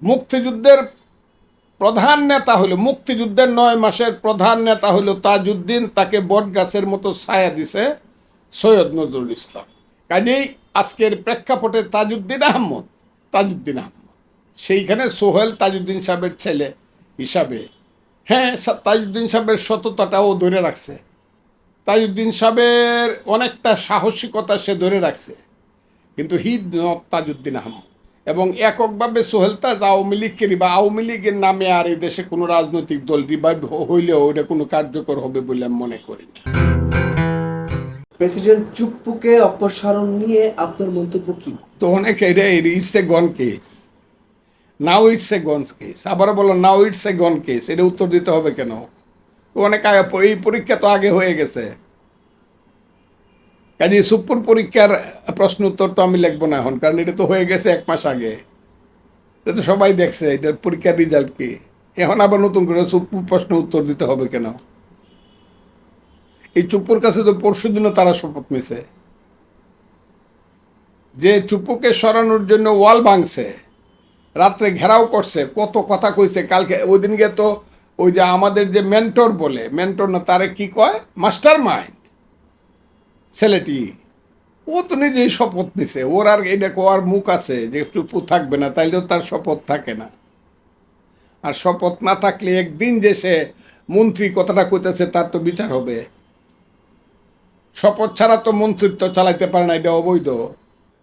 মুক্তিযুদ্ধের প্রধান নেতা হলো, মুক্তিযুদ্ধের 9 মাসের প্রধান নেতা হলো তাজউদ্দিন, তাকে বটগাছের মতো ছায়া দিছে সৈয়দ নজরুল ইসলাম। কাজেই আজকের প্রেক্ষাপটে তাজউদ্দিন আহমদ সেইখানে সোহেল তাজউদ্দিন সাহেবের ছেলে হিসাবে, হ্যাঁ, তাজউদ্দিন সাহেবের সততাটাও ধরে রাখছে, তাজউদ্দিন সাহেবের অনেকটা সাহসিকতা সে ধরে রাখছে, কিন্তু হিদ নট তাজউদ্দিন আহমদ। এবং এককভাবে সোহেল তাজ আওয়ামী লীগেরই বা আওয়ামী লীগের নামে আর এই দেশে কোনো রাজনৈতিক দল রিভাইভ হইলেও ওটা কোনো কার্যকর হবে বলে আমি মনে করি না। প্রেসিডেন্ট চুপ্পুকে অপসারণ নিয়ে আপনার মন্তব্য কি? তো অনেকে এটা it's a gone case, now it's a gone case, আবার বলো now it's a gone case, এটা উত্তর দিতে হবে কেন? তো অনেক এই পরীক্ষা তো আগে হয়ে গেছে, কাজে সুপুর পরীক্ষার প্রশ্ন উত্তর তো আমি লিখবো না এখন, কারণ এটা তো হয়ে গেছে 1 মাস আগে, এটা তো সবাই দেখছে এটার পরীক্ষার রেজাল্ট কি। এখন আবার নতুন করে সুপুর প্রশ্ন উত্তর দিতে হবে কেন? এই চুপ্পুর কাছে তো পরশুদিনও তারা শপথ নিছে, যে চুপ্পুকে সরানোর জন্য ওয়াল ভাঙছে, রাত্রে ঘেরাও করছে, কত কথা কইছে। কালকে ওই দিনকে তো ওই যে আমাদের যে মেন্টর বলে, মেন্টর না তারে কি কয়, মাস্টার মাইন্ড ছেলেটি, ও তো নিজেই শপথ নিছে। ওর আর এটা কোয়ার মুখ আছে যে চুপ্পু থাকবে না, তাইলেও তার শপথ থাকে না। আর শপথ না থাকলে একদিন যে সে মন্ত্রী কথাটা কইতেছে তার তো বিচার হবে। শপথ ছাড়া তো মন্ত্রিত্ব চালাইতে পারে না, এটা অবৈধ।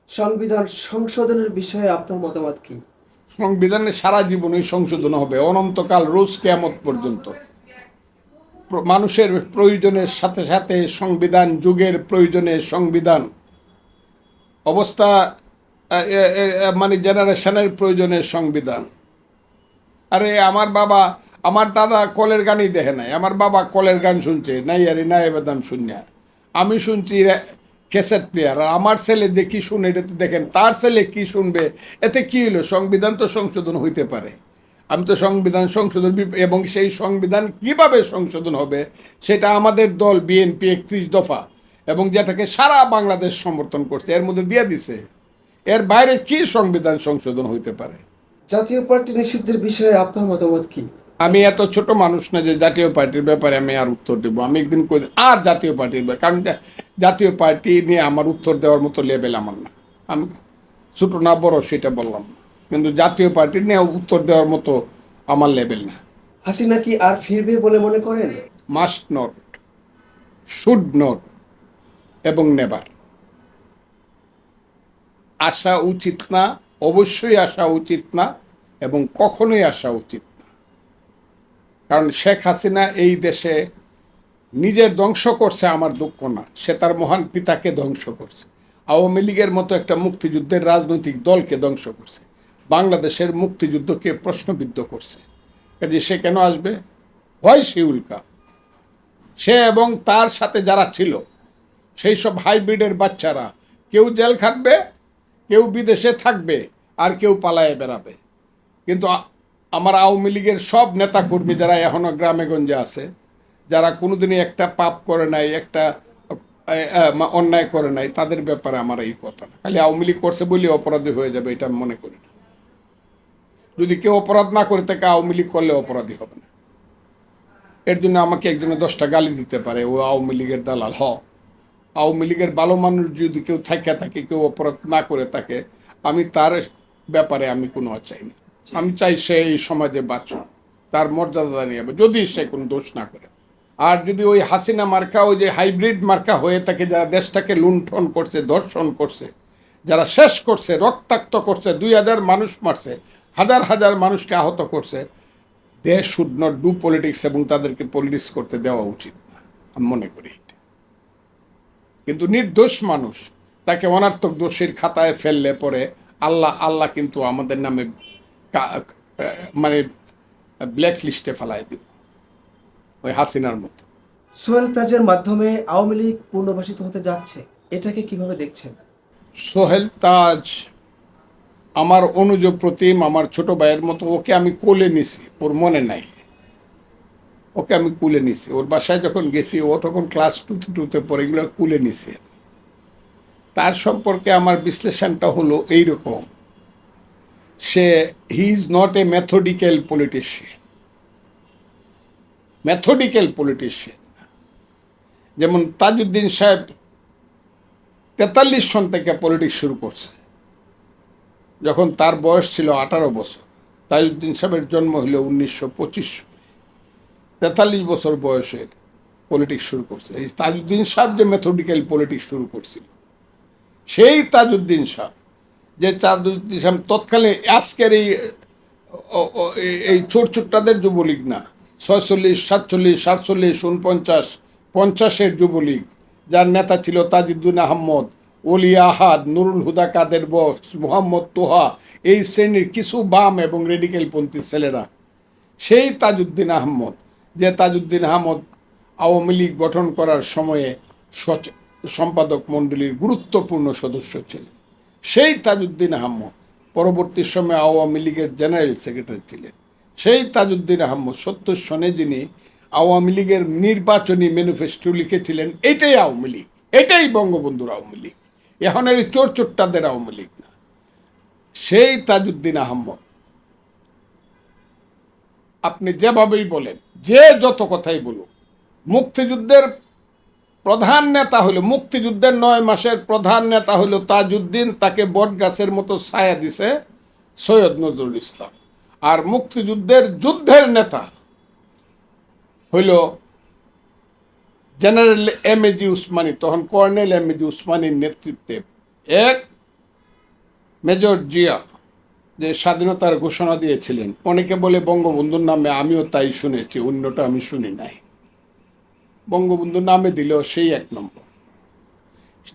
সংবিধান সংশোধনের বিষয়ে আপনার মতামত কি? সংবিধানে সারা জীবনই সংশোধন হবে, অনন্তকাল, রোজ কিয়ামত পর্যন্ত। মানুষের প্রয়োজনের সাথে সাথে সংবিধান, যুগের প্রয়োজনে সংবিধান, অবস্থা মানে জেনারেশনের প্রয়োজনে সংবিধান। আরে আমার দাদা কলের গানই দেখে নাই, আমার বাবা কলের গান শুনছে, নাই আরে নাই বেদাম শুনিয়া, আমি শুনছি ক্যাসেট প্লেয়ার। আর আমার ছেলে যে কি শুনে এটা তো দেখেন, তার ছেলে কি শুনবে, এতে কি হলো? সংবিধান তো সংশোধন হইতে পারে। আমি তো সংবিধান সংশোধন, এবং সেই সংবিধান কিভাবে সংশোধন হবে সেটা আমাদের দল বিএনপি 31 দফা এবং যেটাকে সারা বাংলাদেশ সমর্থন করছে, এর মধ্যে দিয়ে দিছে। এর বাইরে কি সংবিধান সংশোধন হইতে পারে? জাতীয় পার্টি নিষিদ্ধের বিষয়ে আপনার মতামত কি? আমি এত ছোট মানুষ না যে জাতীয় পার্টির ব্যাপারে আমি আর উত্তর দেবো। আমি একদিন আর জাতীয় পার্টির কারণ জাতীয় পার্টি নিয়ে আমার উত্তর দেওয়ার মতো লেভেল আমার না। আমি ছোট না বড় সেটা বললাম না, কিন্তু জাতীয় পার্টি নিয়ে উত্তর দেওয়ার মতো আমার লেভেল না। হাসিনা কি আর ফিরবে বলে মনে করেন? মাস্ট নট, শুড নট এবং নেভার। আসা উচিত না, অবশ্যই আসা উচিত না, এবং কখনোই আসা উচিত না। কারণ শেখ হাসিনা এই দেশে নিজের ধ্বংস করছে, আমার দুঃখ না, সে তার মহান পিতাকে ধ্বংস করছে, আওয়ামী লীগের মতো একটা মুক্তিযুদ্ধের রাজনৈতিক দলকে ধ্বংস করছে, বাংলাদেশের মুক্তিযুদ্ধকে প্রশ্নবিদ্ধ করছে। কাজে সে কেন আসবে? Why she will come? সে এবং তার সাথে যারা ছিল সেই সব হাইব্রিডের বাচ্চারা, কেউ জেল খাটবে, কেউ বিদেশে থাকবে, আর কেউ পালায়ে বেড়াবে। কিন্তু আমার আওয়ামী লীগের সব নেতাকর্মী যারা এখনও গ্রামে গঞ্জে আছে, যারা কোনোদিনই একটা পাপ করে নাই, একটা অন্যায় করে নাই, তাদের ব্যাপারে আমার এই কথা না। খালি আওয়ামী লীগ করছে বলে অপরাধী হয়ে যাবে এটা আমি মনে করি না। যদি কেউ অপরাধ না করে থাকে, আওয়ামী লীগ করলে অপরাধী হবে না। এর জন্য আমাকে একজনে 10টা গালি দিতে পারে, ও আওয়ামী লীগের দালাল। আওয়ামী লীগের ভালো মানুষ যদি কেউ থাকে, কেউ অপরাধ না করে থাকে, আমি তার ব্যাপারে আমি কোনো চাই না। আমি চাই সে এই সমাজে বাঁচুক, তার মর্যাদা নিয়ে, যদি সে কোনো দোষ না করে। আর যদি ওই হাসিনা মার্কা, ওই যে হাইব্রিড মার্কা হয়ে থাকে, যারা দেশটাকে লুণ্ঠন করছে, ধর্ষণ করছে, যারা শেষ করছে, রক্তাক্ত করছে, 2000 মানুষ মারছে, হাজার হাজার মানুষকে আহত করছে, দেশ শুড নট ডু পলিটিক্স, এবং তাদেরকে পলিটিক্স করতে দেওয়া উচিত না, আমি মনে করি। কিন্তু নির্দোষ মানুষ, তাকে অনার্থক দোষীর খাতায় ফেললে পরে আল্লাহ কিন্তু আমাদের নামে মানে ব্ল্যাক লিস্টে ফেলায় দিব, ওই হাসিনার মতো। সোহেল তাজের মাধ্যমে আওয়ামী লীগ পুনর্বাসিত হতে যাচ্ছে, এটাকে কিভাবে দেখছেন? সোহেল তাজ আমার অনুজ প্রতিম, আমার ছোট ভাইয়ের মতো। ওকে আমি কোলে নিছি, ওর মনে নাই, ওকে আমি কুলে নিছি। ওর বাসায় যখন গেছি, ও তখন ক্লাস 2-2 পরে, এগুলো কুলে নিছি। তার সম্পর্কে আমার বিশ্লেষণটা হলো এইরকম he is not a methodical politician. যেমন তাজউদ্দিন সাহেব 43 সন থেকে পলিটিক্স শুরু করছে, যখন তার বয়স ছিল 18 বছর। তাজউদ্দিন সাহেবের জন্ম হল 1925 সালে, 43 বছর বয়সে পলিটিক্স শুরু করছে। এই তাজউদ্দিন সাহেব যে মেথডিক্যাল পলিটিক্স শুরু করছিল, সেই তাজউদ্দিন সাহেব তৎকালীন আজকের এই চোরচুট্টাদের যুবলীগ না, 46, 47, 47, 49, 50-এর যুবলীগ, যার নেতা ছিল তাজউদ্দিন আহমদ, ওলি আহাদ, নুরুল হুদা কাদের বক্স, মোহাম্মদ তোহা, এই শ্রেণীর কিছু বাম এবং রেডিক্যালপন্থী ছেলেরা, সেই তাজউদ্দিন আহমদ, যে তাজউদ্দিন আহমদ আওয়ামী লীগ গঠন করার সময়ে সম্পাদক মণ্ডলীর গুরুত্বপূর্ণ সদস্য ছিলেন, সেই তাজউদ্দিন আহমদ পরবর্তী সময়ে আওয়ামী লীগের জেনারেল সেক্রেটারি ছিলেন। সেই তাজউদ্দিন আহমদ 70 সনে যিনি আওয়ামী লীগের নির্বাচনী ম্যানিফেস্টো লিখেছিলেন, এটাই আওয়ামী লীগ, এটাই বঙ্গবন্ধুর আওয়ামী লীগ, এখন এই চোরচোট্টাদের আওয়ামী লীগ না। সেই তাজউদ্দিন আহমদ, আপনি যেভাবেই বলেন, যে যত কথাই বলুন, মুক্তিযুদ্ধের প্রধান নেতা হলো, মুক্তিযুদ্ধের 9 মাসের প্রধান নেতা হলো তাজউদ্দিন, তাকে বট গাছের মতো ছায়া দিছে সৈয়দ নজরুল ইসলাম। আর যুদ্ধের নেতা হইল জেনারেল এম.এ.জি. উসমানী, তখন কর্নেল এম.এ.জি. উসমানীর নেতৃত্বে এক মেজর জিয়া, যে স্বাধীনতার ঘোষণা দিয়েছিলেন। অনেকে বলে বঙ্গবন্ধুর নামে, আমিও তাই শুনেছি, অন্যটা আমি শুনি নাই। বঙ্গবন্ধুর নামে দিলেও সেই 1 নম্বর।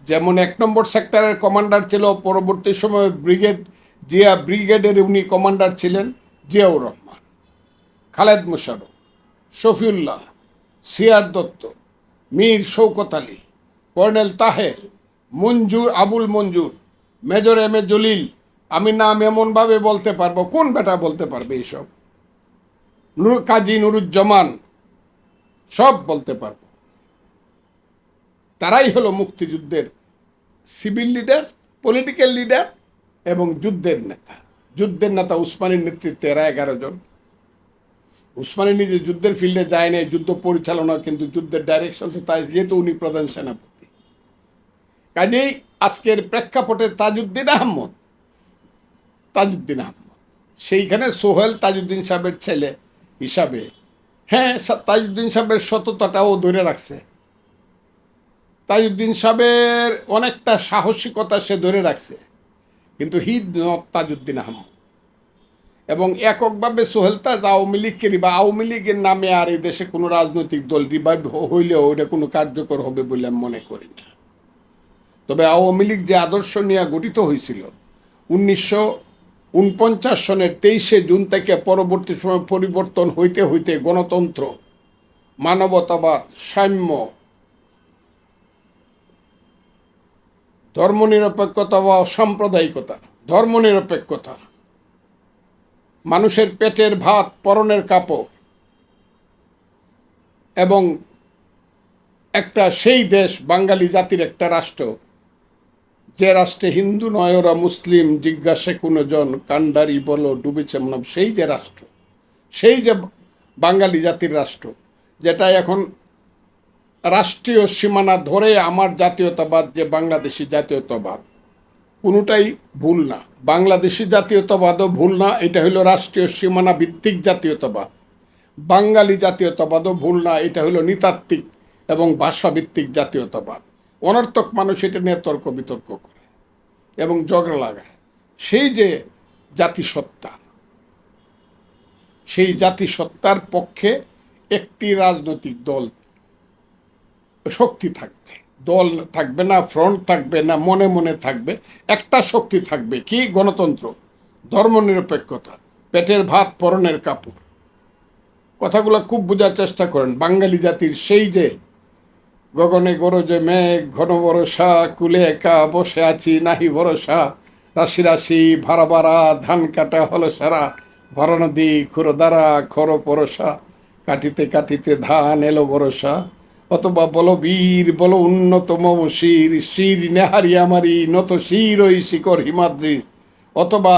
যেমন 1 নম্বর সেক্টরের কমান্ডার ছিল পরবর্তী সময়ে ব্রিগেডের উনি কমান্ডার ছিলেন জিয়াউর রহমান, খালেদ মোশাররফ, শফিউল্লাহ, সিআর দত্ত, মীর শৌকত আলী, কর্নেল তাহের, আবুল মঞ্জুর, মেজর এম.এ. জলিল। আমি নাম এমনভাবে বলতে পারবো, কোন বেটা বলতে পারবে এইসব? কাজী নুরুজ্জামান, সব বলতে পারবো। তারাই হলো মুক্তিযুদ্ধের সিভিল লিডার, পলিটিক্যাল লিডার এবং যুদ্ধের নেতা উসমানীর নেতৃত্বে এরা 11 জন। উসমানী নিজে যুদ্ধের ফিল্ডে যায় নাই, যুদ্ধ পরিচালনা, কিন্তু যুদ্ধের ডাইরেকশন তো তাই, যেহেতু উনি প্রধান সেনাপতি। কাজেই আজকের প্রেক্ষাপটে তাজউদ্দিন আহমদ, সেইখানে সোহেল তাজউদ্দিন সাহেবের ছেলে হিসাবে, হ্যাঁ, তাজউদ্দিন সাহেবের সততাটাও ধরে রাখছে, তাজউদ্দিন সাহেবের অনেকটা সাহসিকতা সে ধরে রাখছে, কিন্তু হি নট তাজউদ্দিন আহমদ। এবং এককভাবে সোহেল তাজ আওয়ামী লীগেরই, বা আওয়ামী লীগের নামে আর এই দেশে কোনো রাজনৈতিক দল রিভাইভ হইলেও ওটা কোনো কার্যকর হবে বলে আমি মনে করি না। তবে আওয়ামী লীগ যে আদর্শ নিয়ে গঠিত হয়েছিল 1949 সনের 23শে জুন থেকে পরবর্তী সময় পরিবর্তন হইতে হইতে গণতন্ত্র, মানবতাবাদ, সাম্য, ধর্মনিরপেক্ষতা বা সাম্প্রদায়িকতা, ধর্মনিরপেক্ষতা, মানুষের পেটের ভাত, পরনের কাপড়, এবং একটা সেই দেশ, বাঙালি জাতির একটা রাষ্ট্র, যে রাষ্ট্রে হিন্দু নয় ওরা মুসলিম, জিজ্ঞাসে কোনো জন, কান্ডারি বলো ডুবেছে মানব, সেই যে রাষ্ট্র, সেই যে বাঙালি জাতির রাষ্ট্র, যেটা এখন রাষ্ট্রীয় সীমানা ধরে আমার জাতীয়তাবাদ, যে বাংলাদেশি জাতীয়তাবাদ, কোনোটাই ভুল না। বাংলাদেশি জাতীয়তাবাদও ভুল না, এটা হলো রাষ্ট্রীয় সীমানা ভিত্তিক জাতীয়তাবাদ। বাঙালি জাতীয়তাবাদও ভুল না, এটা হলো নৃতাত্ত্বিক এবং ভাষাভিত্তিক জাতীয়তাবাদ। অনর্থক মানুষ এটা নিয়ে তর্ক বিতর্ক করে এবং ঝগড়া লাগায়। সেই যে জাতিসত্তা, সেই জাতিসত্তার পক্ষে একটি রাজনৈতিক দল শক্তি থাকবে, দল থাকবে না, ফ্রন্ট থাকবে না, মনে মনে থাকবে একটা শক্তি থাকবে, কি? গণতন্ত্র, ধর্মনিরপেক্ষতা, পেটের ভাত, পরনের কাপড়। কথাগুলো খুব বোঝার চেষ্টা করেন। বাঙালি জাতির সেই যে গগনে গরজে মেঘ, ঘন বরষা, কুলে একা বসে আছি নাহি ভরসা, রাশি রাশি ভাড়া ভাড়া, ধান কাটা হলো সারা, ভরা নদী খুরো দ্বারা খর পরশা, কাটিতে কাটিতে ধান এলো বরসা, অথবা বলো বীর বলো উন্নত মম শির, শির নেহারি আমারি নত শির ওই শিকর হিমাদ্রির, অথবা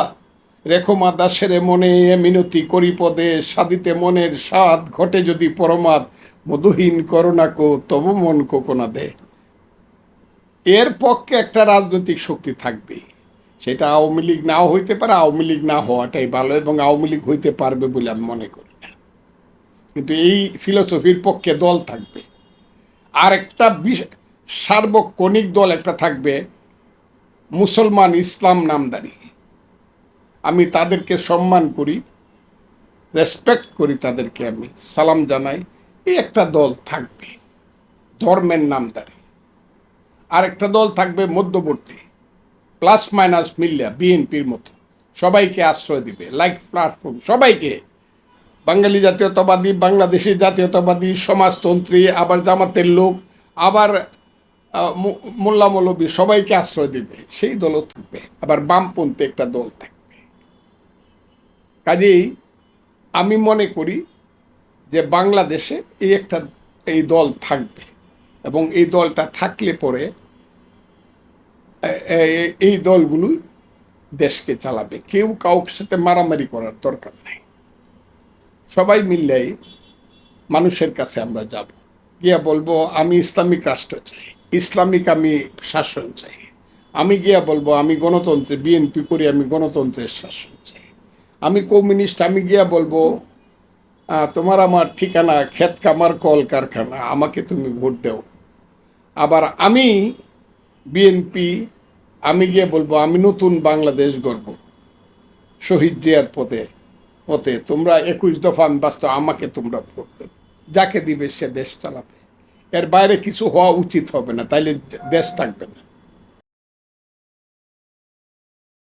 রেখমা দাসের মনে মিনতি করি পদে, সাদিতে মনের স্বাদ ঘটে যদি পরমাদ, মধুহীন করোনা কো তবু মন কোকোনা দে। এর পক্ষে একটা রাজনৈতিক শক্তি থাকবে, সেটা আওয়ামী লীগ নাও হইতে পারে, আওয়ামী লীগ না হওয়াটাই ভালো, এবং আওয়ামী লীগ হইতে পারবে বলে আমি মনে করি না। কিন্তু এই ফিলোসফির পক্ষে দল থাকবে। আর একটা সার্বক্ষণিক দল একটা থাকবে, মুসলমান ইসলাম নামদারি। আমি তাদেরকে সম্মান করি, রেসপেক্ট করি, তাদেরকে আমি সালাম জানাই। এই একটা দল থাকবে ধর্মের নামদারি। আর একটা দল থাকবে মধ্যবর্তী, প্লাস মাইনাস মিল্লা বিএনপির মতো, সবাইকে আশ্রয় দিবে, লাইক প্ল্যাটফর্ম, সবাইকে, বাঙালি জাতীয়তাবাদী, বাংলাদেশি জাতীয়তাবাদী, সমাজতন্ত্রী, আবার জামাতের লোক, আবার মোল্লা মৌলবী, সবাইকে আশ্রয় দিবে, সেই দলও থাকবে। আবার বামপন্থী একটা দল থাকবে। কাজেই আমি মনে করি যে বাংলাদেশে এই দল থাকবে, এবং এই দলটা থাকলে পরে এই দলগুলো দেশকে চালাবে। কেউ কাউকে সাথে মারামারি করার দরকার নেই। সবাই মিললেই মানুষের কাছে আমরা যাব, গিয়া বলবো আমি ইসলামিক রাষ্ট্র চাই, ইসলামিক আমি শাসন চাই। আমি গিয়া বলবো আমি গণতন্ত্রে বিএনপি করি, আমি গণতন্ত্রের শাসন চাই। আমি কমিউনিস্ট, আমি গিয়া বলবো তোমার আমার ঠিকানা ক্ষেত কামার কল কারখানা, আমাকে তুমি ভোট দাও। আবার আমি বিএনপি, আমি গিয়ে বলবো আমি নতুন বাংলাদেশ গড়ব, শহীদ জিয়ার পথে তোমরা 21 দফা আমি বাস্তব, আমাকে তোমরা ভোট দেবে। যাকে দিবে সে দেশ চালাবে। এর বাইরে কিছু হওয়া উচিত হবে না, তাইলে দেশ থাকবে না।